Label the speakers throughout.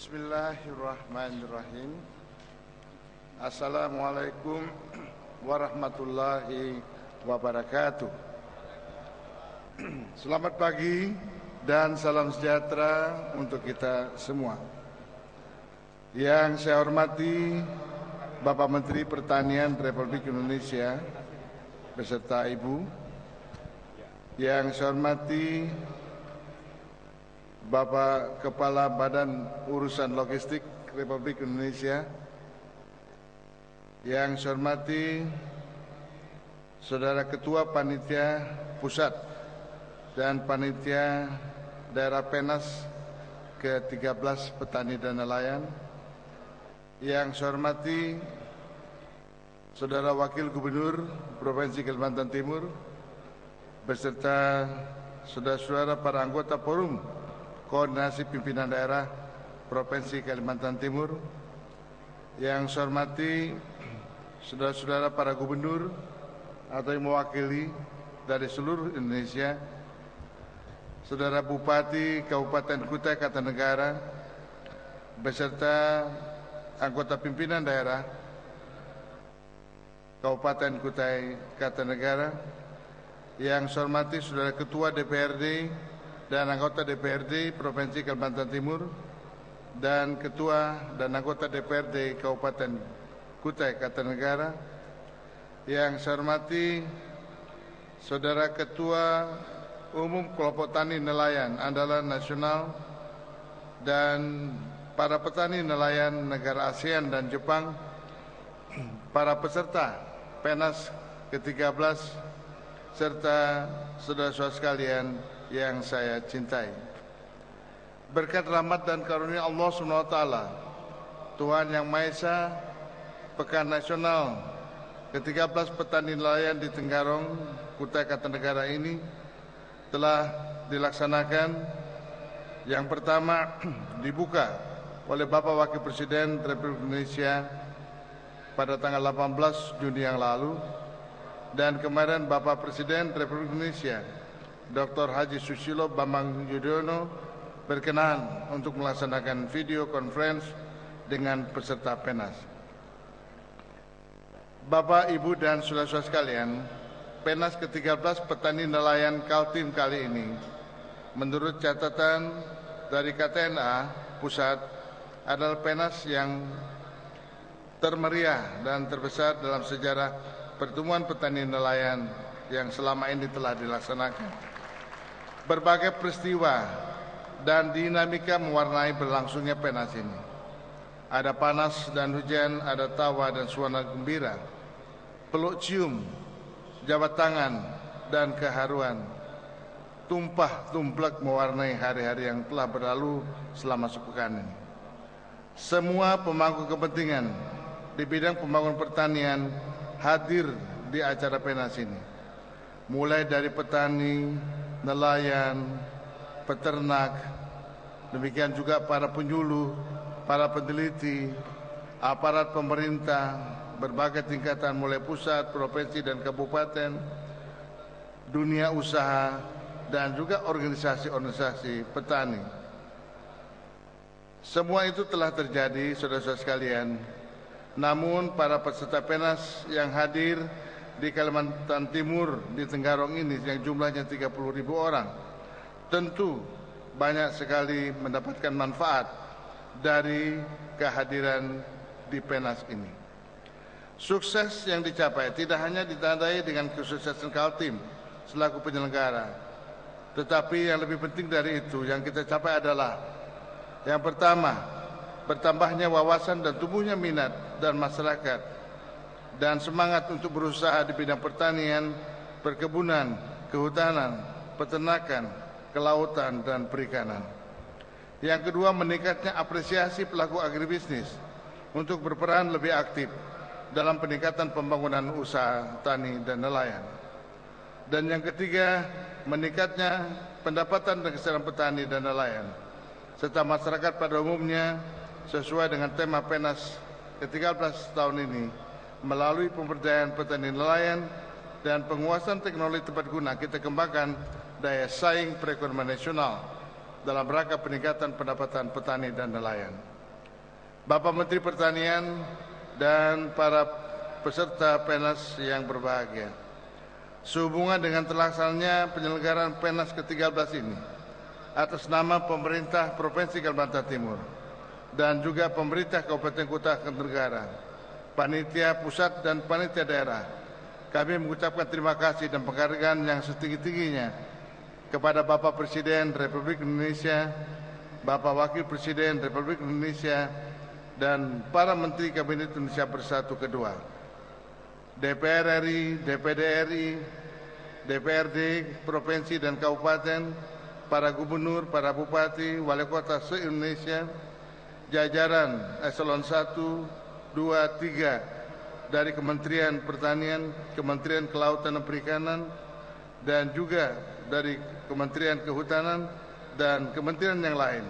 Speaker 1: Bismillahirrahmanirrahim. Assalamualaikum warahmatullahi wabarakatuh. Selamat pagi dan salam sejahtera untuk kita semua. Yang saya hormati Bapak Menteri Pertanian Republik Indonesia beserta Ibu. Yang saya hormati Bapak Kepala Badan Urusan Logistik Republik Indonesia. Yang saya hormati Saudara Ketua Panitia Pusat dan Panitia Daerah Penas ke-13 Petani dan Nelayan. Yang saya hormati Saudara Wakil Gubernur Provinsi Kalimantan Timur beserta saudara-saudara para anggota Forum Koordinasi Pimpinan Daerah Provinsi Kalimantan Timur. Yang saya hormati saudara-saudara para gubernur atau yang mewakili dari seluruh Indonesia, saudara Bupati Kabupaten Kutai Kartanegara beserta anggota pimpinan daerah Kabupaten Kutai Kartanegara. Yang saya hormati saudara Ketua DPRD dan anggota DPRD Provinsi Kalimantan Timur dan Ketua dan anggota DPRD Kabupaten Kutai Kartanegara. Yang saya hormati Saudara Ketua Umum Kelompok Tani Nelayan Andalan Nasional dan para petani nelayan negara ASEAN dan Jepang, para peserta Penas ke-13 serta saudara-saudara sekalian yang saya cintai. Berkat rahmat dan karunia Allah SWT, Tuhan Yang Maha Esa, Pekan Nasional ke-13 Petani Nelayan di Tenggarong, Kutai Kartanegara ini telah dilaksanakan. Yang pertama dibuka oleh Bapak Wakil Presiden Republik Indonesia pada tanggal 18 Juni yang lalu, dan kemarin Bapak Presiden Republik Indonesia Dr. Haji Susilo Bambang Yudhoyono berkenan untuk melaksanakan video conference dengan peserta Penas. Bapak, Ibu, dan saudara-saudara sekalian, Penas ke-13 Petani Nelayan Kaltim kali ini, menurut catatan dari KTNA Pusat, adalah Penas yang termeriah dan terbesar dalam sejarah pertemuan petani nelayan yang selama ini telah dilaksanakan. Berbagai peristiwa dan dinamika mewarnai berlangsungnya Penas ini. Ada panas dan hujan, ada tawa dan suasana gembira, peluk cium, jabat tangan, dan keharuan. Tumpah tumplek mewarnai hari-hari yang telah berlalu selama sepekan ini. Semua pemangku kepentingan di bidang pembangunan pertanian hadir di acara Penas ini. Mulai dari petani, nelayan, peternak, demikian juga para penyuluh, para peneliti, aparat pemerintah, berbagai tingkatan mulai pusat, provinsi, dan kabupaten, dunia usaha, dan juga organisasi-organisasi petani. Semua itu telah terjadi, saudara-saudara sekalian. Namun para peserta Penas yang hadir di Kalimantan Timur di Tenggarong ini yang jumlahnya 30.000 orang, tentu banyak sekali mendapatkan manfaat dari kehadiran di Penas ini. Sukses yang dicapai tidak hanya ditandai dengan kesuksesan Kaltim selaku penyelenggara, tetapi yang lebih penting dari itu yang kita capai adalah yang pertama, bertambahnya wawasan dan tumbuhnya minat dan masyarakat dan semangat untuk berusaha di bidang pertanian, perkebunan, kehutanan, peternakan, kelautan, dan perikanan. Yang kedua, meningkatnya apresiasi pelaku agribisnis untuk berperan lebih aktif dalam peningkatan pembangunan usaha tani dan nelayan. Dan yang ketiga, meningkatnya pendapatan dan kesejahteraan petani dan nelayan serta masyarakat pada umumnya sesuai dengan tema Penas ke-13 tahun ini, melalui pemberdayaan petani nelayan dan penguasaan teknologi tepat guna, kita kembangkan daya saing perekonomian nasional dalam rangka peningkatan pendapatan petani dan nelayan. Bapak Menteri Pertanian, dan para peserta PENAS yang berbahagia. Sehubungan dengan terlaksananya penyelenggaraan PENAS ke-13 ini, atas nama pemerintah Provinsi Kalimantan Timur dan juga pemerintah Kabupaten Kota Negara, panitia pusat dan panitia daerah, kami mengucapkan terima kasih dan penghargaan yang setinggi-tingginya kepada Bapak Presiden Republik Indonesia, Bapak Wakil Presiden Republik Indonesia, dan para Menteri Kabinet Indonesia Bersatu kedua, DPR RI, DPD RI, DPRD Provinsi dan Kabupaten, para gubernur, para bupati, wali kota se-Indonesia, jajaran eselon 1, 2, 3 dari Kementerian Pertanian, Kementerian Kelautan dan Perikanan, dan juga dari Kementerian Kehutanan dan kementerian yang lain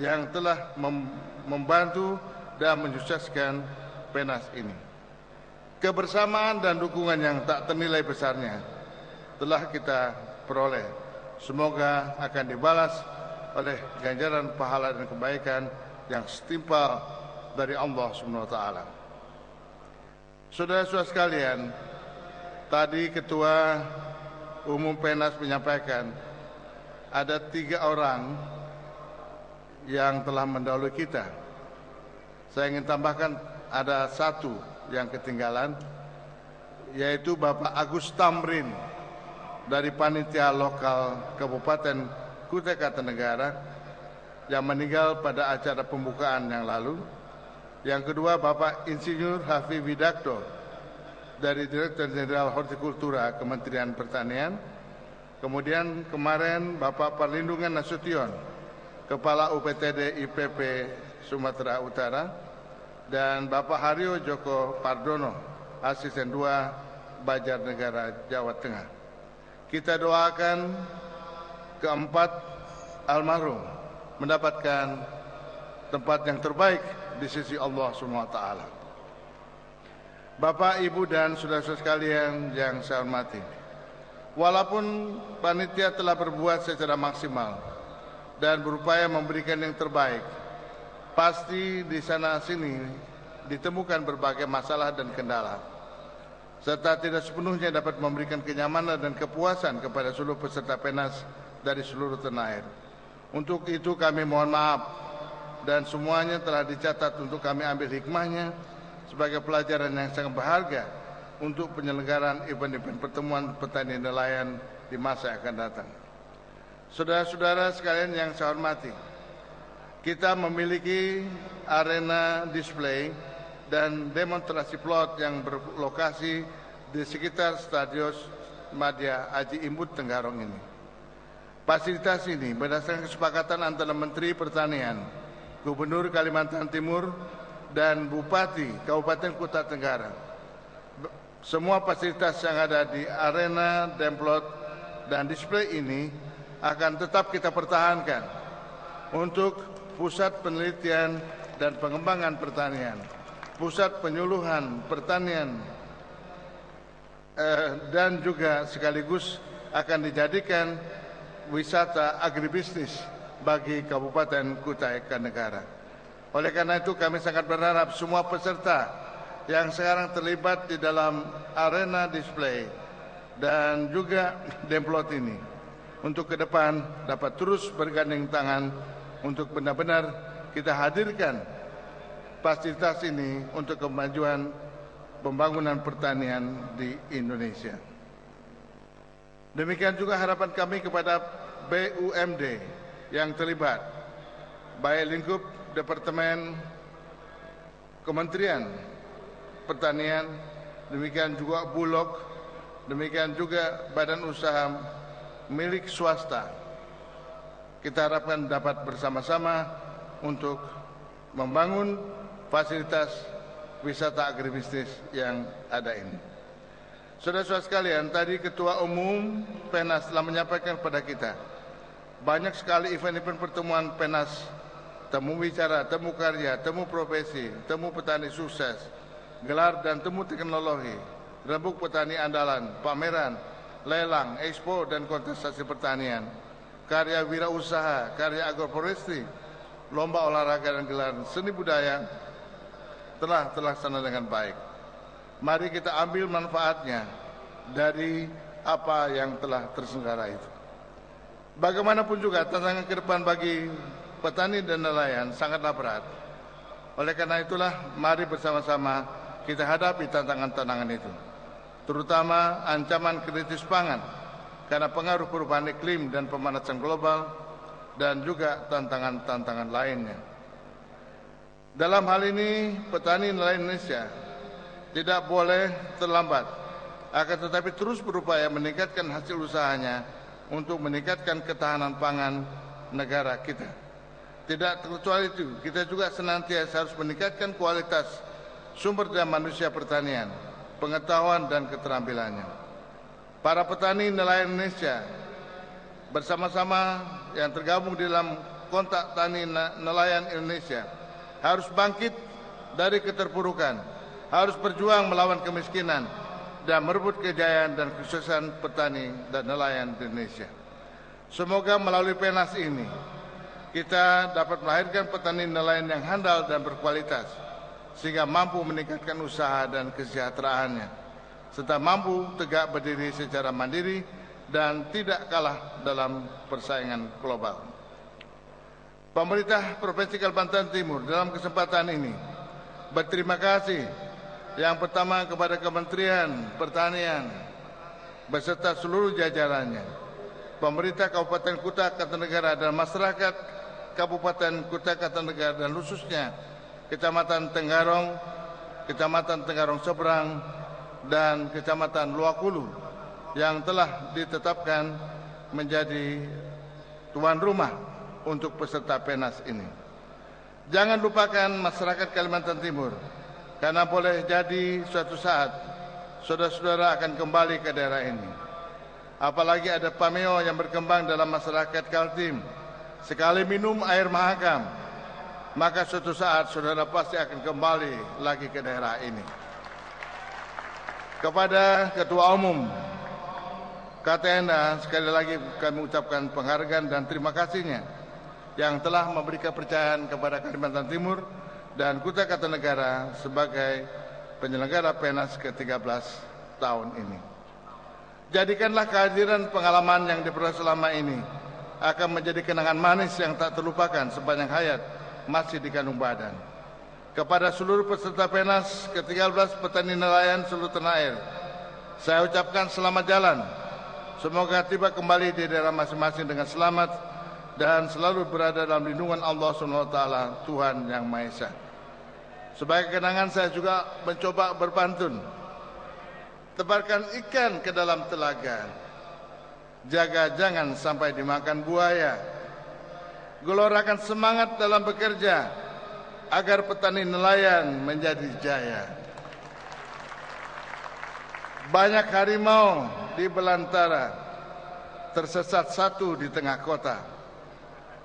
Speaker 1: yang telah membantu dan menyukseskan PENAS ini. Kebersamaan dan dukungan yang tak ternilai besarnya telah kita peroleh. Semoga akan dibalas oleh ganjaran pahala dan kebaikan yang setimpal dari Allah SWT. Saudara-saudara sekalian, tadi Ketua Umum PENAS menyampaikan ada 3 orang yang telah mendahului kita. Saya ingin tambahkan ada 1 yang ketinggalan, yaitu Bapak Agus Tamrin dari panitia lokal Kabupaten Kutai Kartanegara yang meninggal pada acara pembukaan yang lalu. Yang kedua Bapak Insinyur Hafi Widakdo dari Direktur Jenderal Hortikultura Kementerian Pertanian. Kemudian kemarin Bapak Perlindungan Nasution, Kepala UPTD IPP Sumatera Utara, dan Bapak Haryo Joko Pardono, Asisten 2 Banjarnegara, Jawa Tengah. Kita doakan keempat almarhum mendapatkan tempat yang terbaik di sisi Allah SWT. Bapak, Ibu, dan saudara-saudara sekalian yang saya hormati, walaupun panitia telah berbuat secara maksimal dan berupaya memberikan yang terbaik, pasti di sana-sini ditemukan berbagai masalah dan kendala, serta tidak sepenuhnya dapat memberikan kenyamanan dan kepuasan kepada seluruh peserta PENAS dari seluruh tanah air. Untuk itu kami mohon maaf, dan semuanya telah dicatat untuk kami ambil hikmahnya sebagai pelajaran yang sangat berharga untuk penyelenggaraan event-event pertemuan petani nelayan di masa yang akan datang. Saudara-saudara sekalian yang saya hormati, kita memiliki arena display dan demonstrasi plot yang berlokasi di sekitar Stadion Madya Haji Imbut Tenggarong ini. Fasilitas ini berdasarkan kesepakatan antara Menteri Pertanian, Gubernur Kalimantan Timur, dan Bupati Kabupaten Kutai Tenggara. Semua fasilitas yang ada di arena, demplot, dan display ini akan tetap kita pertahankan untuk pusat penelitian dan pengembangan pertanian, pusat penyuluhan pertanian, dan juga sekaligus akan dijadikan wisata agribisnis bagi Kabupaten Kutai Kartanegara. Oleh karena itu kami sangat berharap semua peserta yang sekarang terlibat di dalam arena display dan juga demplot ini untuk ke depan dapat terus bergandeng tangan untuk benar-benar kita hadirkan fasilitas ini untuk kemajuan pembangunan pertanian di Indonesia. Demikian juga harapan kami kepada BUMD yang terlibat, baik lingkup Departemen Kementerian Pertanian, demikian juga Bulog, demikian juga badan usaha milik swasta. Kita harapkan dapat bersama-sama untuk membangun fasilitas wisata agribisnis yang ada ini. Saudara-saudara sekalian, tadi Ketua Umum PENAS telah menyampaikan kepada kita banyak sekali event-event pertemuan PENAS, temu bicara, temu karya, temu profesi, temu petani sukses, gelar dan temu teknologi, rembuk petani andalan, pameran, lelang, expo dan kontestasi pertanian, karya wirausaha, karya agroforestry, lomba olahraga dan gelaran seni budaya, telah terlaksana dengan baik. Mari kita ambil manfaatnya dari apa yang telah terselenggara itu. Bagaimanapun juga tantangan ke depan bagi petani dan nelayan sangatlah berat. Oleh karena itulah mari bersama-sama kita hadapi tantangan-tantangan itu, terutama ancaman krisis pangan karena pengaruh perubahan iklim dan pemanasan global, dan juga tantangan-tantangan lainnya. Dalam hal ini, petani nelayan Indonesia tidak boleh terlambat, akan tetapi terus berupaya meningkatkan hasil usahanya untuk meningkatkan ketahanan pangan negara kita. Tidak terkecuali itu, kita juga senantiasa harus meningkatkan kualitas sumber daya manusia pertanian, pengetahuan dan keterampilannya. Para petani nelayan Indonesia bersama-sama yang tergabung di dalam kontak tani nelayan Indonesia harus bangkit dari keterpurukan, harus berjuang melawan kemiskinan dan merebut kejayaan dan kesuksesan petani dan nelayan di Indonesia. Semoga melalui PENAS ini kita dapat melahirkan petani nelayan yang handal dan berkualitas, sehingga mampu meningkatkan usaha dan kesejahteraannya, serta mampu tegak berdiri secara mandiri dan tidak kalah dalam persaingan global. Pemerintah Provinsi Kalimantan Timur dalam kesempatan ini berterima kasih yang pertama kepada Kementerian Pertanian beserta seluruh jajarannya, pemerintah Kabupaten Kuta Kartanegara dan masyarakat Kabupaten Kuta Kartanegara dan khususnya Kecamatan Tenggarong, Kecamatan Tenggarong Seberang, dan Kecamatan Luakulu yang telah ditetapkan menjadi tuan rumah untuk peserta PENAS ini. Jangan lupakan masyarakat Kalimantan Timur, karena boleh jadi suatu saat saudara-saudara akan kembali ke daerah ini. Apalagi ada pameo yang berkembang dalam masyarakat Kaltim. Sekali minum air Mahakam, maka suatu saat saudara pasti akan kembali lagi ke daerah ini. Kepada Ketua Umum KTNA, sekali lagi kami ucapkan penghargaan dan terima kasihnya yang telah memberi kepercayaan kepada Kalimantan Timur dan Kuta Kartanegara sebagai penyelenggara PENAS ke-13 tahun ini. Jadikanlah kehadiran pengalaman yang diperoleh selama ini akan menjadi kenangan manis yang tak terlupakan sepanjang hayat masih dikandung badan. Kepada seluruh peserta PENAS ke-13 petani nelayan seluruh tanah air, saya ucapkan selamat jalan. Semoga tiba kembali di daerah masing-masing dengan selamat dan selalu berada dalam lindungan Allah SWT, Tuhan Yang Maha Esa. Sebagai kenangan saya juga mencoba berpantun. Tebarkan ikan ke dalam telaga, jaga jangan sampai dimakan buaya. Gelorakan semangat dalam bekerja agar petani nelayan menjadi jaya. Banyak harimau di belantara, tersesat satu di tengah kota.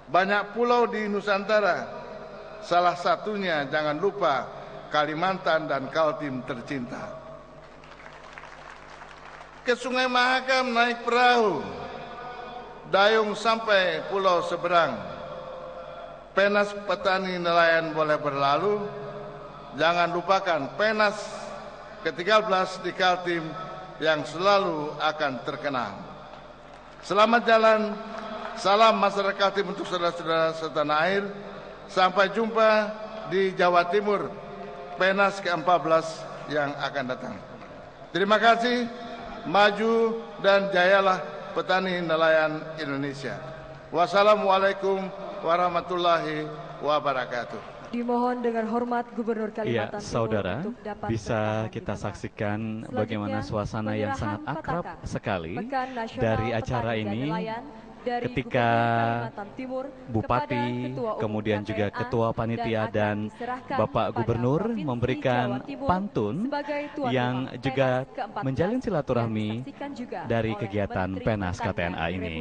Speaker 1: Banyak pulau di Nusantara, salah satunya jangan lupa Kalimantan dan Kaltim tercinta. Ke Sungai Mahakam naik perahu, dayung sampai pulau seberang. PENAS petani nelayan boleh berlalu, jangan lupakan PENAS ke-13 di Kaltim yang selalu akan terkenang. Selamat jalan, salam masyarakat Kaltim untuk saudara-saudara setanah air. Sampai jumpa di Jawa Timur PENAS ke-14 yang akan datang. Terima kasih. Maju dan jayalah petani nelayan Indonesia. Wassalamualaikum warahmatullahi wabarakatuh.
Speaker 2: Dimohon dengan hormat Gubernur Kalimantan Timur
Speaker 3: saudara,
Speaker 2: untuk dapat
Speaker 3: bisa kita saksikan bagaimana suasana yang sangat akrab sekali dari acara ini ketika Bupati, kemudian juga Ketua Panitia dan Bapak Gubernur memberikan pantun yang juga menjalin silaturahmi dari kegiatan PENAS KTNA ini.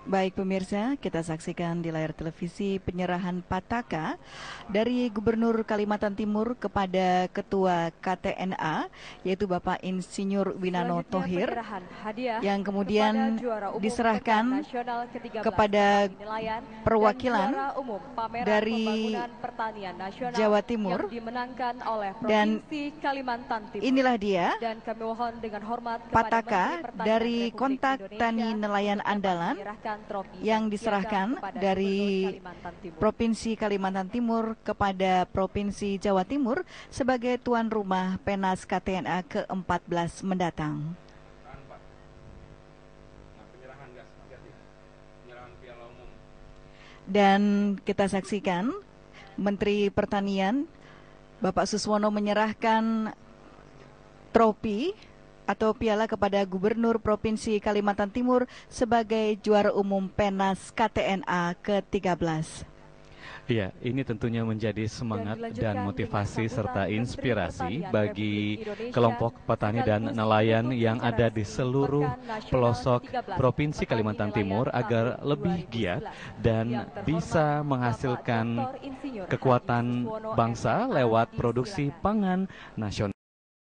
Speaker 4: Baik pemirsa, kita saksikan di layar televisi penyerahan Pataka dari Gubernur Kalimantan Timur kepada Ketua KTNA, yaitu Bapak Insinyur Winano Thohir, yang kemudian diserahkan kepada perwakilan dari Jawa Timur, dan inilah dia Pataka dari Kontak Tani Nelayan Andalan yang diserahkan dari Provinsi Kalimantan Timur kepada Provinsi Jawa Timur sebagai tuan rumah Penas KTNA ke-14 mendatang. Dan kita saksikan Menteri Pertanian Bapak Suswono menyerahkan trofi atau piala kepada Gubernur Provinsi Kalimantan Timur sebagai juara umum Penas KTNA ke-13.
Speaker 3: Iya, ini tentunya menjadi semangat dan motivasi serta inspirasi bagi kelompok petani dan nelayan yang ada di seluruh pelosok Provinsi Kalimantan Timur agar lebih giat dan bisa menghasilkan kekuatan bangsa lewat produksi pangan nasional.